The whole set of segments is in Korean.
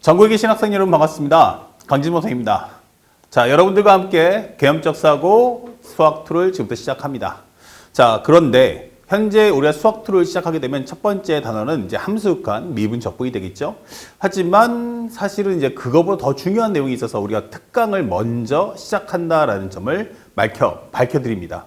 전국에 계신 학생 여러분 반갑습니다. 강진모 선생님입니다. 자, 여러분들과 함께 개념적 사고 수학2를 지금부터 시작합니다. 자, 그런데 현재 우리가 수학2를 시작하게 되면 첫 번째 단어는 이제 함수극한 미분 적분이 되겠죠. 하지만 사실은 이제 그거보다 더 중요한 내용이 있어서 우리가 특강을 먼저 시작한다라는 점을 밝혀드립니다.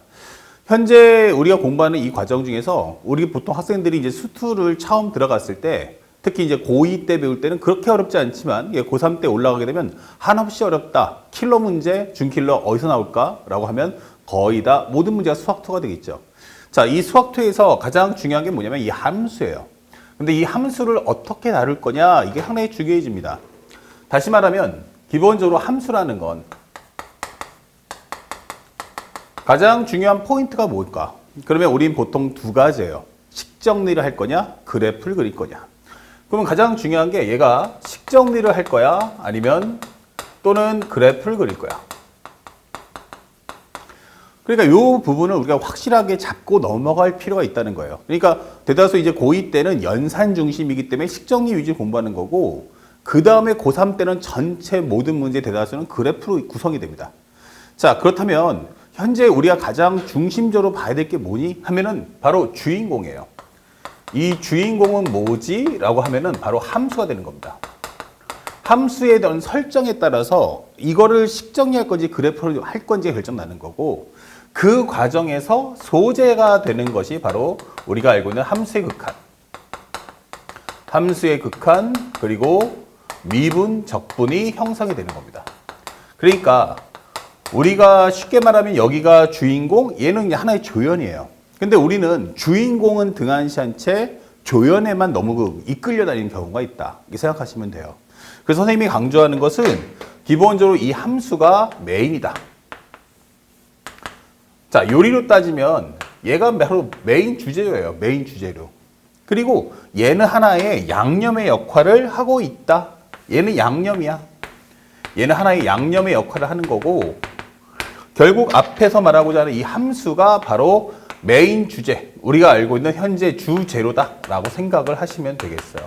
현재 우리가 공부하는 이 과정 중에서 우리 보통 학생들이 이제 수투를 처음 들어갔을 때 특히 이제 고2 때 배울 때는 그렇게 어렵지 않지만 고3 때 올라가게 되면 한없이 어렵다. 킬러 문제, 준킬러 어디서 나올까? 라고 하면 거의 다 모든 문제가 수학2가 되겠죠. 자, 이 수학2에서 가장 중요한 게 뭐냐면 이 함수예요. 근데 이 함수를 어떻게 다룰 거냐? 이게 상당히 중요해집니다. 다시 말하면 기본적으로 함수라는 건 가장 중요한 포인트가 뭘까? 그러면 우린 보통 두 가지예요. 식정리를 할 거냐? 그래프를 그릴 거냐? 그러면 가장 중요한 게 얘가 식정리를 할 거야? 아니면 또는 그래프를 그릴 거야? 그러니까 이 부분을 우리가 확실하게 잡고 넘어갈 필요가 있다는 거예요. 그러니까 대다수 이제 고2 때는 연산 중심이기 때문에 식정리 위주 공부하는 거고 그 다음에 고3 때는 전체 모든 문제 대다수는 그래프로 구성이 됩니다. 자, 그렇다면 현재 우리가 가장 중심적으로 봐야 될 게 뭐니? 하면은 바로 주인공이에요. 이 주인공은 뭐지? 라고 하면은 바로 함수가 되는 겁니다. 함수에 대한 설정에 따라서 이거를 식정리할 건지 그래프를 할 건지 결정나는 거고 그 과정에서 소재가 되는 것이 바로 우리가 알고 있는 함수의 극한. 함수의 극한 그리고 미분, 적분이 형성이 되는 겁니다. 그러니까 우리가 쉽게 말하면 여기가 주인공, 얘는 하나의 조연이에요. 근데 우리는 주인공은 등한시한 채 조연에만 너무 이끌려 다니는 경우가 있다. 이렇게 생각하시면 돼요. 그래서 선생님이 강조하는 것은 기본적으로 이 함수가 메인이다. 자, 요리로 따지면 얘가 바로 메인 주재료예요. 메인 주재료. 그리고 얘는 하나의 양념의 역할을 하고 있다. 얘는 양념이야. 얘는 하나의 양념의 역할을 하는 거고 결국 앞에서 말하고자 하는 이 함수가 바로 메인 주제, 우리가 알고 있는 현재 주재료다라고 생각을 하시면 되겠어요.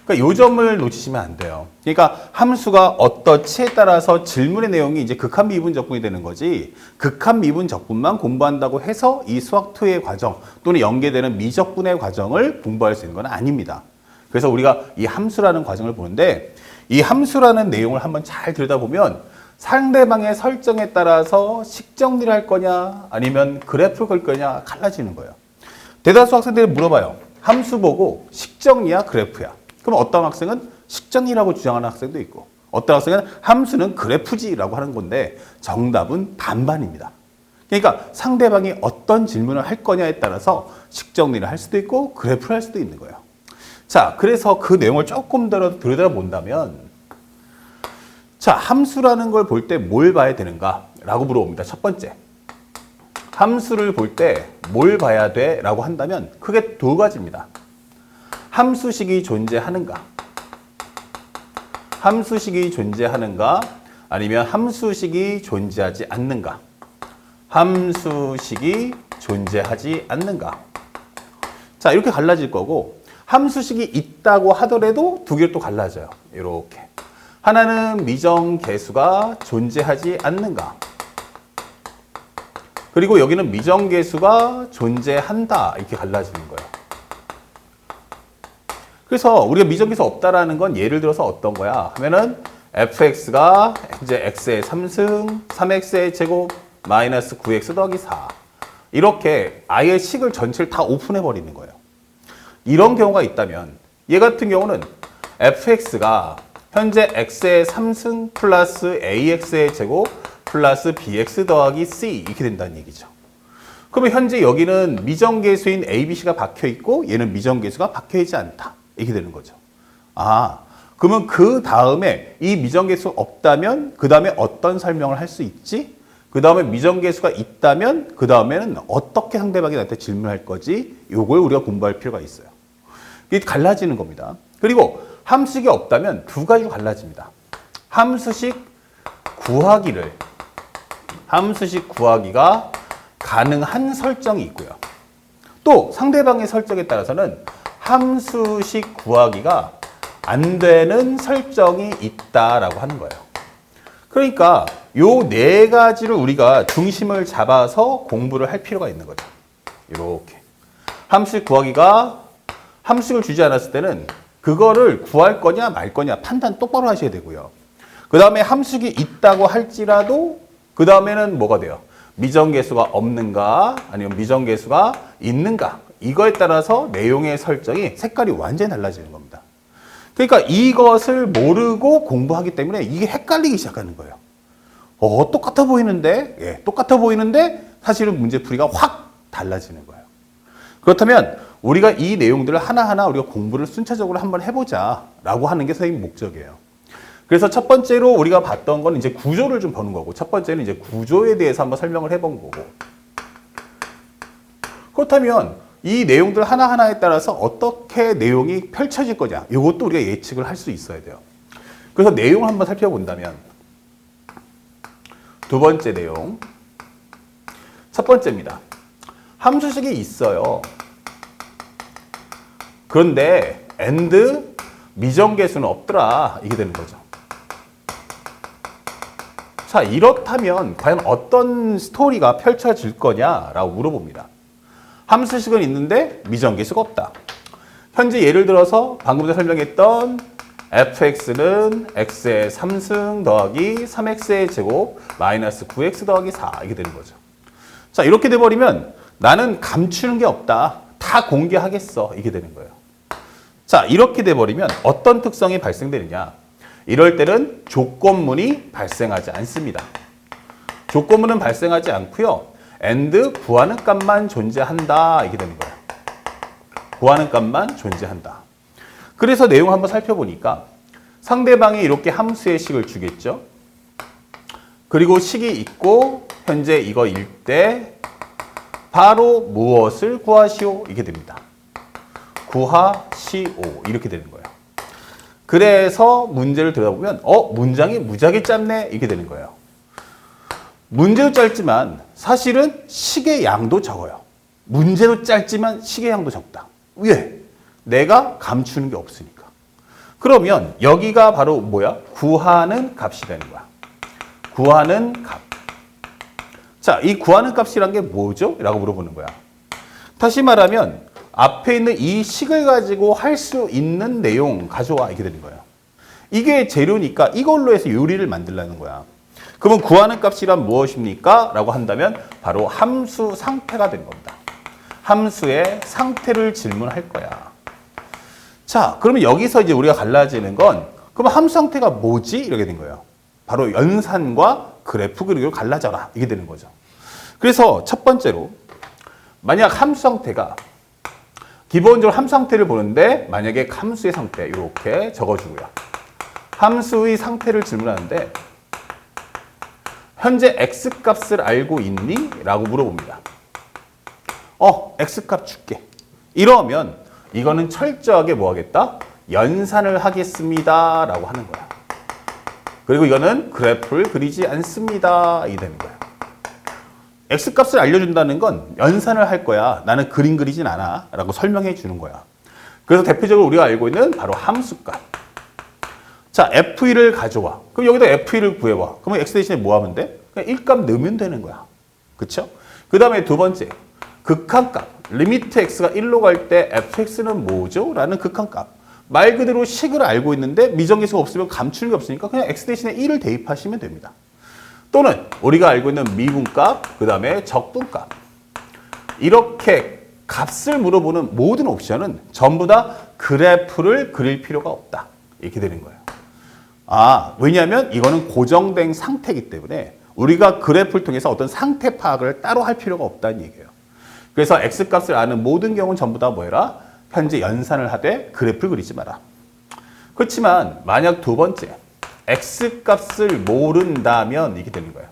그러니까 이 점을 놓치시면 안 돼요. 그러니까 함수가 어떠치에 따라서 질문의 내용이 이제 극한 미분 적분이 되는 거지 극한 미분 적분만 공부한다고 해서 이 수학2의 과정 또는 연계되는 미적분의 과정을 공부할 수 있는 건 아닙니다. 그래서 우리가 이 함수라는 과정을 보는데 이 함수라는 내용을 한번 잘 들여다보면 상대방의 설정에 따라서 식정리를 할 거냐 아니면 그래프를 걸 거냐 갈라지는 거예요. 대다수 학생들이 물어봐요. 함수 보고 식정리야 그래프야. 그럼 어떤 학생은 식정리라고 주장하는 학생도 있고 어떤 학생은 함수는 그래프지라고 하는 건데 정답은 반반입니다. 그러니까 상대방이 어떤 질문을 할 거냐에 따라서 식정리를 할 수도 있고 그래프를 할 수도 있는 거예요. 자, 그래서 그 내용을 조금 더 들여다본다면 자, 함수라는 걸 볼 때 뭘 봐야 되는가? 라고 물어봅니다. 첫 번째. 함수를 볼 때 뭘 봐야 돼? 라고 한다면 크게 두 가지입니다. 함수식이 존재하는가? 함수식이 존재하는가? 아니면 함수식이 존재하지 않는가? 함수식이 존재하지 않는가? 자, 이렇게 갈라질 거고 함수식이 있다고 하더라도 두 개로 또 갈라져요. 이렇게. 하나는 미정계수가 존재하지 않는가? 그리고 여기는 미정계수가 존재한다. 이렇게 갈라지는 거예요. 그래서 우리가 미정계수 없다라는 건 예를 들어서 어떤 거야? 하면은 fx가 이제 x의 3승, 3x의 제곱, 마이너스 9x 더하기 4. 이렇게 아예 식을 전체를 다 오픈해 버리는 거예요. 이런 경우가 있다면 얘 같은 경우는 fx가 현재 x의 3승 플러스 ax의 제곱 플러스 bx 더하기 c 이렇게 된다는 얘기죠. 그러면 현재 여기는 미정계수인 abc가 박혀있고 얘는 미정계수가 박혀있지 않다. 이렇게 되는 거죠. 아, 그러면 그 다음에 이 미정계수 없다면 그 다음에 어떤 설명을 할 수 있지? 그 다음에 미정계수가 있다면 그 다음에는 어떻게 상대방이 나한테 질문할 거지? 요걸 우리가 공부할 필요가 있어요. 이게 갈라지는 겁니다. 그리고 함수식이 없다면 두 가지로 갈라집니다. 함수식 구하기가 가능한 설정이 있고요. 또 상대방의 설정에 따라서는 함수식 구하기가 안 되는 설정이 있다라고 하는 거예요. 그러니까 요 네 가지를 우리가 중심을 잡아서 공부를 할 필요가 있는 거죠. 이렇게 함수식 구하기가 함수식을 주지 않았을 때는 그거를 구할 거냐 말 거냐 판단 똑바로 하셔야 되고요. 그 다음에 함수식이 있다고 할지라도 그 다음에는 뭐가 돼요? 미정계수가 없는가 아니면 미정계수가 있는가, 이거에 따라서 내용의 설정이 색깔이 완전히 달라지는 겁니다. 그러니까 이것을 모르고 공부하기 때문에 이게 헷갈리기 시작하는 거예요. 똑같아 보이는데, 예, 똑같아 보이는데 사실은 문제풀이가 확 달라지는 거예요. 그렇다면 우리가 이 내용들을 하나하나 우리가 공부를 순차적으로 한번 해보자 라고 하는 게 선생님 목적이에요. 그래서 첫 번째로 우리가 봤던 건 이제 구조를 좀 보는 거고, 첫 번째는 이제 구조에 대해서 한번 설명을 해본 거고, 그렇다면 이 내용들 하나하나에 따라서 어떻게 내용이 펼쳐질 거냐, 이것도 우리가 예측을 할 수 있어야 돼요. 그래서 내용을 한번 살펴본다면, 두 번째 내용, 첫 번째입니다. 함수식이 있어요. 그런데 and 미정계수는 없더라, 이게 되는 거죠. 자, 이렇다면 과연 어떤 스토리가 펼쳐질 거냐라고 물어봅니다. 함수식은 있는데 미정계수가 없다. 현재 예를 들어서 방금 전에 설명했던 fx는 x의 3승 더하기 3x의 제곱 마이너스 9x 더하기 4, 이게 되는 거죠. 자, 이렇게 돼버리면 나는 감추는 게 없다, 다 공개하겠어, 이게 되는 거예요. 자, 이렇게 돼버리면 어떤 특성이 발생되느냐, 이럴 때는 조건문이 발생하지 않습니다. 조건문은 발생하지 않고요, and 구하는 값만 존재한다, 이게 되는 거예요. 구하는 값만 존재한다. 그래서 내용 한번 살펴보니까 상대방이 이렇게 함수의 식을 주겠죠. 그리고 식이 있고 현재 이거일 때 바로 무엇을 구하시오, 이게 됩니다. 구하시오, 이렇게 되는 거예요. 그래서 문제를 들여다보면 문장이 무지하게 짧네, 이게 되는 거예요. 문제도 짧지만 사실은 식의 양도 적어요. 문제도 짧지만 식의 양도 적다. 왜? 내가 감추는 게 없으니까. 그러면 여기가 바로 뭐야? 구하는 값이 되는 거야. 구하는 값. 자, 이 구하는 값이란 게 뭐죠? 라고 물어보는 거야. 다시 말하면 앞에 있는 이 식을 가지고 할 수 있는 내용 가져와, 이렇게 되는 거예요. 이게 재료니까 이걸로 해서 요리를 만들라는 거야. 그러면 구하는 값이란 무엇입니까? 라고 한다면 바로 함수 상태가 되는 겁니다. 함수의 상태를 질문할 거야. 자, 그러면 여기서 이제 우리가 갈라지는 건, 그럼 함수 상태가 뭐지? 이렇게 된 거예요. 바로 연산과 그래프 그리기로 갈라져라, 이게 되는 거죠. 그래서 첫 번째로 만약 함수 상태가 기본적으로 함수 상태를 보는데 만약에 함수의 상태 이렇게 적어주고요. 함수의 상태를 질문하는데 현재 x값을 알고 있니? 라고 물어봅니다. x값 줄게. 이러면 이거는 철저하게 뭐 하겠다? 연산을 하겠습니다 라고 하는 거야. 그리고 이거는 그래프를 그리지 않습니다, 이게 되는 거야. x값을 알려준다는 건 연산을 할 거야, 나는 그림 그리진 않아 라고 설명해 주는 거야. 그래서 대표적으로 우리가 알고 있는 바로 함수값. 자, f1을 가져와. 그럼 여기다 f1을 구해와. 그러면 x 대신에 뭐 하면 돼? 그냥 1값 넣으면 되는 거야. 그쵸? 그 다음에 두 번째, 극한값. 리미트 x가 1로 갈 때 fx는 뭐죠? 라는 극한값. 말 그대로 식을 알고 있는데 미정계수가 없으면 감추는 게 없으니까 그냥 x 대신에 1을 대입하시면 됩니다. 또는 우리가 알고 있는 미분값, 그 다음에 적분값. 이렇게 값을 물어보는 모든 옵션은 전부 다 그래프를 그릴 필요가 없다, 이렇게 되는 거예요. 왜냐하면 이거는 고정된 상태이기 때문에 우리가 그래프를 통해서 어떤 상태 파악을 따로 할 필요가 없다는 얘기예요. 그래서 x값을 아는 모든 경우는 전부 다 뭐 해라? 현재 연산을 하되 그래프를 그리지 마라. 그렇지만 만약 두 번째, x값을 모른다면 이렇게 되는 거예요.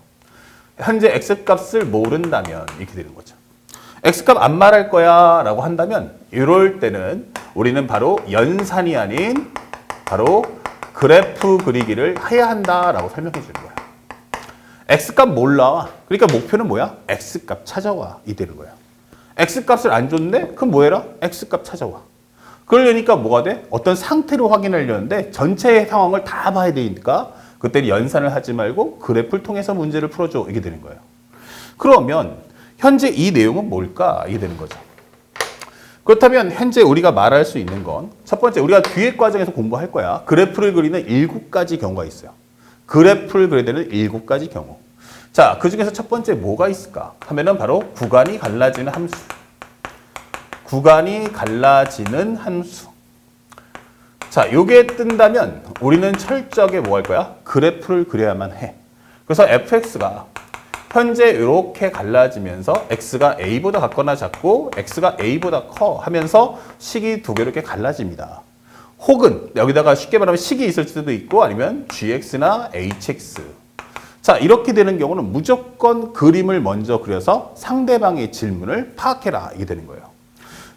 현재 x값을 모른다면 이렇게 되는 거죠. x값 안 말할 거야 라고 한다면 이럴 때는 우리는 바로 연산이 아닌 바로 그래프 그리기를 해야 한다라고 설명해 주는 거야. x값 몰라. 그러니까 목표는 뭐야? x값 찾아와, 이 되는 거야. x값을 안 줬는데 그럼 뭐 해라? x값 찾아와. 그러려니까 뭐가 돼? 어떤 상태를 확인하려는데 전체의 상황을 다 봐야 되니까 그때 연산을 하지 말고 그래프를 통해서 문제를 풀어줘. 이게 되는 거예요. 그러면 현재 이 내용은 뭘까? 이게 되는 거죠. 그렇다면 현재 우리가 말할 수 있는 건 첫 번째, 우리가 뒤에 과정에서 공부할 거야. 그래프를 그리는 7가지 경우가 있어요. 그래프를 그려야 되는 7가지 경우. 자, 그 중에서 첫 번째 뭐가 있을까? 하면은 바로 구간이 갈라지는 함수. 구간이 갈라지는 함수. 자, 요게 뜬다면 우리는 철저하게 뭐 할 거야? 그래프를 그려야만 해. 그래서 fx가 현재 이렇게 갈라지면서 x가 a보다 같거나 작고 x가 a보다 커 하면서 식이 두 개로 이렇게 갈라집니다. 혹은 여기다가 쉽게 말하면 식이 있을 수도 있고 아니면 gx나 hx. 자, 이렇게 되는 경우는 무조건 그림을 먼저 그려서 상대방의 질문을 파악해라. 이게 되는 거예요.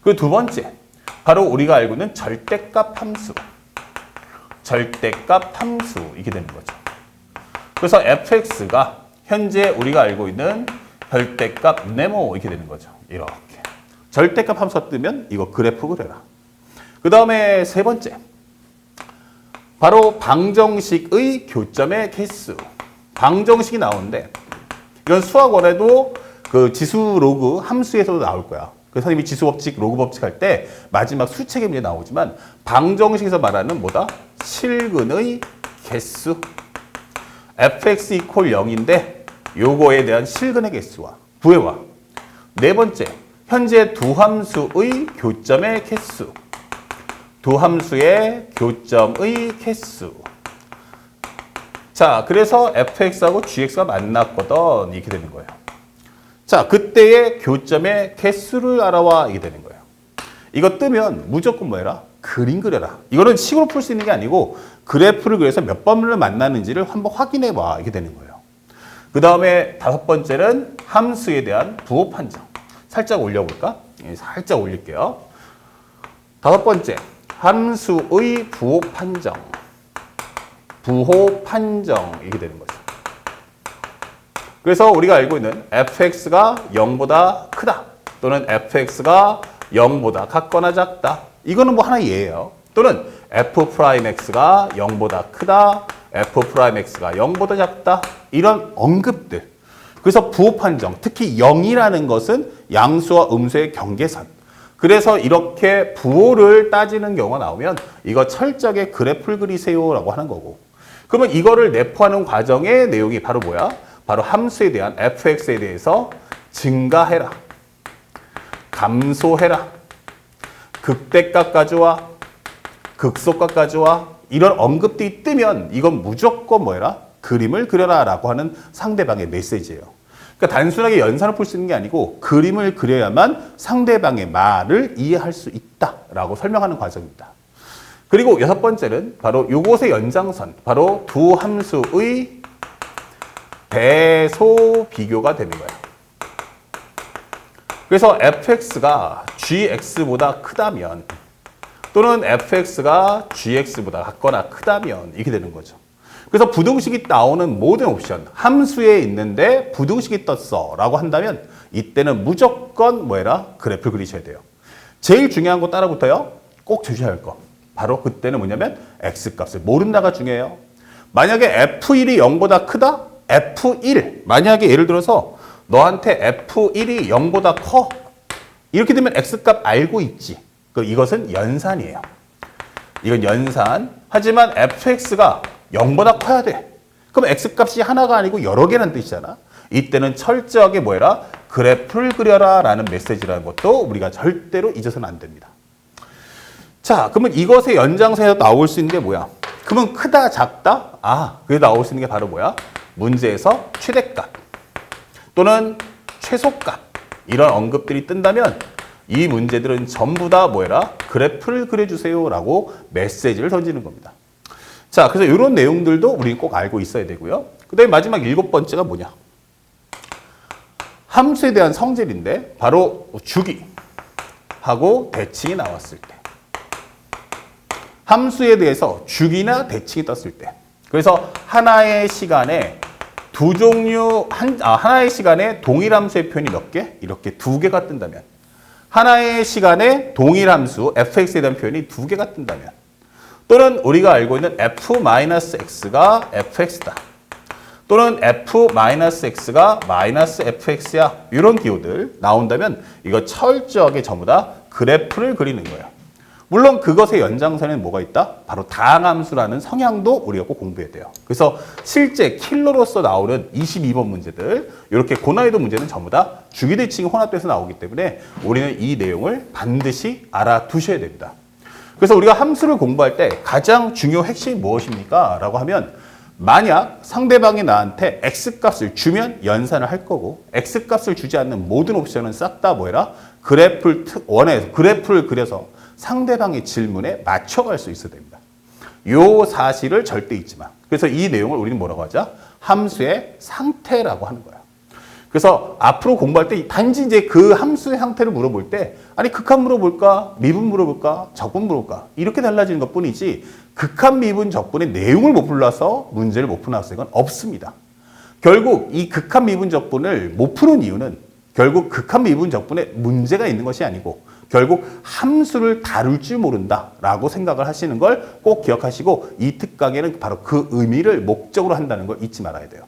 그 두 번째, 바로 우리가 알고 있는 절대값 함수. 절대값 함수. 이게 되는 거죠. 그래서 fx가 현재 우리가 알고 있는 절대값 네모 이렇게 되는 거죠. 이렇게. 절대값 함수가 뜨면 이거 그래프 그려라. 그 다음에 세 번째. 바로 방정식의 교점의 개수. 방정식이 나오는데 이건 수학원에도 그 지수 로그 함수에서도 나올 거야. 그래서 선생님이 지수 법칙, 로그 법칙 할 때 마지막 수책에 문제 나오지만 방정식에서 말하는 뭐다? 실근의 개수. fx 이퀄 0인데 요거에 대한 실근의 개수와 구해와. 네 번째, 현재 두 함수의 교점의 개수. 두 함수의 교점의 개수. 자, 그래서 fx하고 gx가 만났거든. 이렇게 되는 거예요. 자, 그때의 교점의 개수를 알아와. 이게 되는 거예요. 이거 뜨면 무조건 뭐해라? 그림 그려라. 이거는 식으로 풀 수 있는 게 아니고 그래프를 그려서 몇 번을 만나는지를 한번 확인해 봐. 이게 되는 거예요. 그 다음에 다섯 번째는 함수에 대한 부호 판정. 살짝 올려볼까? 살짝 올릴게요. 다섯 번째, 함수의 부호 판정. 부호 판정. 이게 되는 거죠. 그래서 우리가 알고 있는 fx가 0보다 크다. 또는 fx가 0보다 같거나 작다. 이거는 뭐 하나의 예예요. 또는 f'x가 0보다 크다. f'x가 0보다 작다. 이런 언급들. 그래서 부호 판정, 특히 0이라는 것은 양수와 음수의 경계선. 그래서 이렇게 부호를 따지는 경우가 나오면 이거 철저하게 그래프를 그리세요라고 하는 거고. 그러면 이거를 내포하는 과정의 내용이 바로 뭐야? 바로 함수에 대한 fx에 대해서 증가해라. 감소해라. 극대값 가져와. 극소값 가져와. 이런 언급들이 뜨면 이건 무조건 뭐해라? 그림을 그려라 라고 하는 상대방의 메시지예요. 그러니까 단순하게 연산을 풀 수 있는 게 아니고 그림을 그려야만 상대방의 말을 이해할 수 있다라고 설명하는 과정입니다. 그리고 여섯 번째는 바로 요것의 연장선, 바로 두 함수의 대소 비교가 되는 거예요. 그래서 fx가 gx보다 크다면 또는 fx가 gx보다 같거나 크다면 이렇게 되는 거죠. 그래서 부등식이 나오는 모든 옵션, 함수에 있는데 부등식이 떴어 라고 한다면 이때는 무조건 뭐해라? 그래프를 그리셔야 돼요. 제일 중요한 거 따라붙어요. 꼭 주셔야 할 거. 바로 그때는 뭐냐면 x값을 모른다가 중요해요. 만약에 f1이 0보다 크다? f1. 만약에 예를 들어서 너한테 f1이 0보다 커. 이렇게 되면 x값 알고 있지. 이것은 연산이에요. 이건 연산. 하지만 fx가 0보다 커야 돼. 그럼 x값이 하나가 아니고 여러 개라는 뜻이잖아. 이때는 철저하게 뭐해라? 그래프를 그려라 라는 메시지라는 것도 우리가 절대로 잊어서는 안 됩니다. 자, 그러면 이것의 연장선에서 나올 수 있는 게 뭐야? 그러면 크다, 작다? 아, 그게 나올 수 있는 게 바로 뭐야? 문제에서 최대값 또는 최소값 이런 언급들이 뜬다면 이 문제들은 전부 다 뭐해라? 그래프를 그려주세요 라고 메시지를 던지는 겁니다. 자, 그래서 이런 내용들도 우리 꼭 알고 있어야 되고요. 그 다음에 마지막 7번째가 뭐냐? 함수에 대한 성질인데 바로 주기하고 대칭이 나왔을 때. 함수에 대해서 주기나 대칭이 떴을 때. 그래서 하나의 시간에 두 종류, 하나의 시간에 동일 함수의 표현이 몇 개? 이렇게 두 개가 뜬다면 하나의 시간에 동일 함수 fx에 대한 표현이 두 개가 뜬다면 또는 우리가 알고 있는 f-x가 fx다. 또는 f-x가 -fx야. 이런 기호들 나온다면 이거 철저하게 전부 다 그래프를 그리는 거예요. 물론 그것의 연장선에는 뭐가 있다? 바로 다항함수라는 성향도 우리가 꼭 공부해야 돼요. 그래서 실제 킬러로서 나오는 22번 문제들, 이렇게 고난이도 문제는 전부 다 주기대칭이 혼합돼서 나오기 때문에 우리는 이 내용을 반드시 알아두셔야 됩니다. 그래서 우리가 함수를 공부할 때 가장 중요 핵심이 무엇입니까? 라고 하면 만약 상대방이 나한테 x값을 주면 연산을 할 거고 x값을 주지 않는 모든 옵션은 싹 다 뭐해라? 그래프를 그려서 상대방의 질문에 맞춰갈 수 있어야 됩니다. 요 사실을 절대 잊지 마. 그래서 이 내용을 우리는 뭐라고 하자? 함수의 상태라고 하는 거야. 그래서 앞으로 공부할 때 단지 이제 그 함수의 상태를 물어볼 때 아니 극한 물어볼까? 미분 물어볼까? 적분 물어볼까? 이렇게 달라지는 것 뿐이지 극한 미분 적분의 내용을 못 불러서 문제를 못 푸는 학생은 없습니다. 결국 이 극한 미분 적분을 못 푸는 이유는 결국 극한 미분 적분에 문제가 있는 것이 아니고 결국 함수를 다룰 줄 모른다라고 생각을 하시는 걸 꼭 기억하시고 이 특강에는 바로 그 의미를 목적으로 한다는 걸 잊지 말아야 돼요.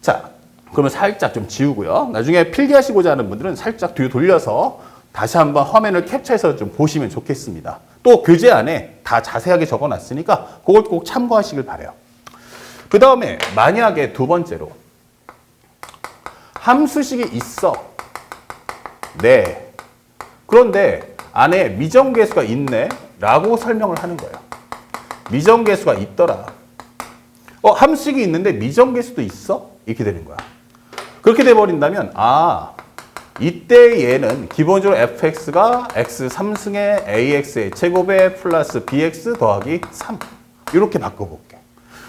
자, 그러면 살짝 좀 지우고요. 나중에 필기하시고자 하는 분들은 살짝 뒤로 돌려서 다시 한번 화면을 캡처해서 좀 보시면 좋겠습니다. 또 교재 안에 다 자세하게 적어놨으니까 그걸 꼭 참고하시길 바라요. 그 다음에 만약에 두 번째로 함수식이 있어. 네. 그런데 안에 미정계수가 있네 라고 설명을 하는 거예요. 미정계수가 있더라. 함수식이 있는데 미정계수도 있어? 이렇게 되는 거야. 그렇게 돼버린다면 이때 얘는 기본적으로 fx가 x 3승의 ax의 제곱에 플러스 bx 더하기 3 이렇게 바꿔볼게.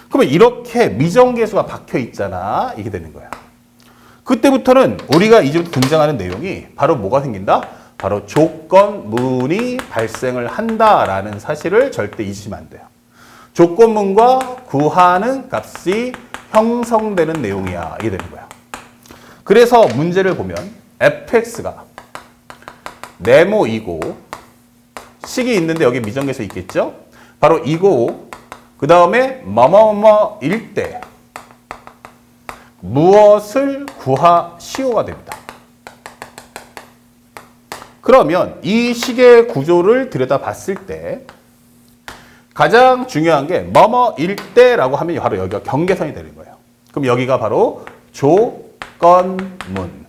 그러면 이렇게 미정계수가 박혀 있잖아. 이게 되는 거야. 그때부터는 우리가 이제부터 등장하는 내용이 바로 뭐가 생긴다? 바로 조건문이 발생을 한다라는 사실을 절대 잊으시면 안 돼요. 조건문과 구하는 값이 형성되는 내용이야. 이게 되는 거야. 그래서 문제를 보면 fx가 네모이고 식이 있는데 여기 미정계수 있겠죠? 바로 이고 그 다음에 뭐뭐뭐일 때 무엇을 구하시오가 됩니다. 그러면 이 식의 구조를 들여다봤을 때 가장 중요한 게 뭐뭐일 때라고 하면 바로 여기가 경계선이 되는 거예요. 그럼 여기가 바로 조건문.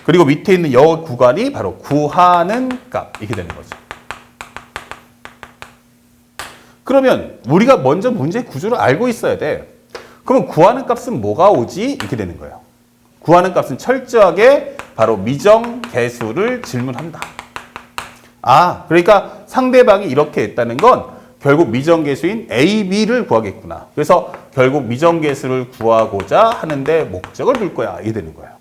그리고 밑에 있는 여 구간이 바로 구하는 값. 이렇게 되는 거죠. 그러면 우리가 먼저 문제 구조를 알고 있어야 돼. 그러면 구하는 값은 뭐가 오지? 이렇게 되는 거예요. 구하는 값은 철저하게 바로 미정계수를 질문한다. 그러니까 상대방이 이렇게 했다는 건 결국 미정계수인 A, B를 구하겠구나. 그래서 결국 미정계수를 구하고자 하는데 목적을 둘 거야. 이게 되는 거예요.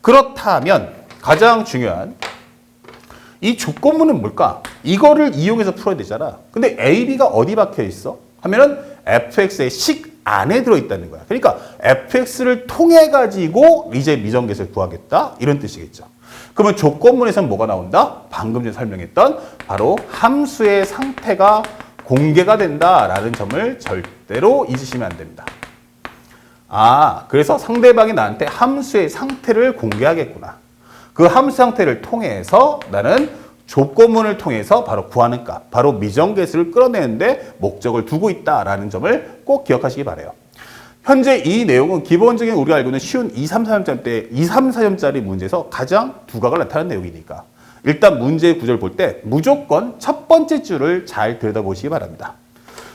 그렇다면 가장 중요한 이 조건문은 뭘까? 이거를 이용해서 풀어야 되잖아. 근데 A, B가 어디 박혀 있어? 하면은 fx의 식 안에 들어있다는 거야. 그러니까 fx를 통해 가지고 이제 미정계수를 구하겠다. 이런 뜻이겠죠. 그러면 조건문에서는 뭐가 나온다? 방금 전에 설명했던 바로 함수의 상태가 공개가 된다라는 점을 절대로 잊으시면 안 됩니다. 그래서 상대방이 나한테 함수의 상태를 공개하겠구나. 그 함수 상태를 통해서 나는 조건문을 통해서 바로 구하는 값, 바로 미정계수를 끌어내는데 목적을 두고 있다라는 점을 꼭 기억하시기 바라요. 현재 이 내용은 기본적인 우리가 알고 있는 쉬운 2, 3, 4점짜리 문제에서 가장 두각을 나타내는 내용이니까 일단 문제의 구조를 볼 때 무조건 첫 번째 줄을 잘 들여다보시기 바랍니다.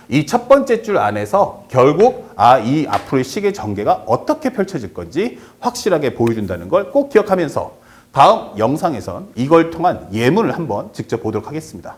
이 첫 번째 줄 안에서 결국 이 앞으로의 식의 전개가 어떻게 펼쳐질 건지 확실하게 보여준다는 걸 꼭 기억하면서 다음 영상에선 이걸 통한 예문을 한번 직접 보도록 하겠습니다.